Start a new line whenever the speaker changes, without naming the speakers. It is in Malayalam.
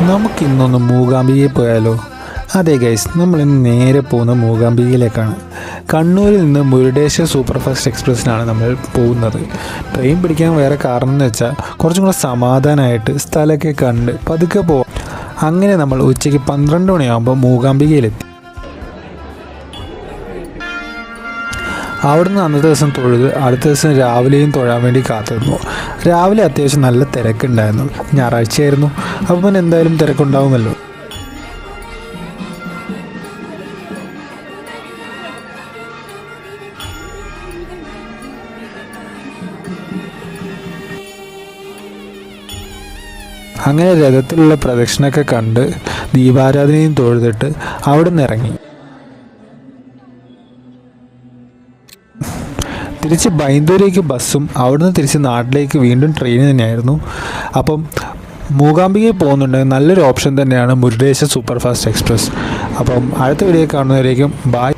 നമുക്കിന്നൊന്ന് മൂകാംബികയിൽ പോയാലോ? അതെ ഗൈസ്, നമ്മളിന്ന് നേരെ പോകുന്ന മൂകാംബികയിലേക്കാണ്. കണ്ണൂരിൽ നിന്ന് മുരുടേശ്വർ സൂപ്പർ ഫാസ്റ്റ് എക്സ്പ്രസ്സിനാണ് നമ്മൾ പോകുന്നത്. ട്രെയിൻ പിടിക്കാൻ വേറെ കാരണം എന്ന് വെച്ചാൽ കുറച്ചും കൂടെ സമാധാനമായിട്ട് സ്ഥലമൊക്കെ കണ്ട് പതുക്കെ പോവാം. അങ്ങനെ നമ്മൾ ഉച്ചയ്ക്ക് 12 മണിയാകുമ്പോൾ മൂകാംബികയിലെത്തി. അവിടുന്ന് അന്നത്തെ ദിവസം തൊഴുത് അടുത്ത ദിവസം രാവിലെയും തൊഴാൻ വേണ്ടി കാത്തിരുന്നു. രാവിലെ അത്യാവശ്യം നല്ല തിരക്കുണ്ടായിരുന്നു. ഞായറാഴ്ചയായിരുന്നു, അപ്പോൾ പിന്നെ എന്തായാലും തിരക്കുണ്ടാവുമല്ലോ. അങ്ങനെ രഥത്തിലുള്ള പ്രദക്ഷിണമൊക്കെ കണ്ട് ദീപാരാധനയും തൊഴുതിട്ട് അവിടെ നിന്ന് ഇറങ്ങി. തിരിച്ച് ബൈന്ദൂരേക്ക് ബസ്സും അവിടുന്ന് തിരിച്ച് നാട്ടിലേക്ക് വീണ്ടും ട്രെയിൻ തന്നെയായിരുന്നു. അപ്പം മൂകാംബികയിൽ പോകുന്നുണ്ടെങ്കിൽ നല്ലൊരു ഓപ്ഷൻ തന്നെയാണ് മുരുടേശ്വർ സൂപ്പർ ഫാസ്റ്റ് എക്സ്പ്രസ്. അപ്പം അടുത്ത വീഡിയോ കാണുന്നവരേക്കും ബായ്.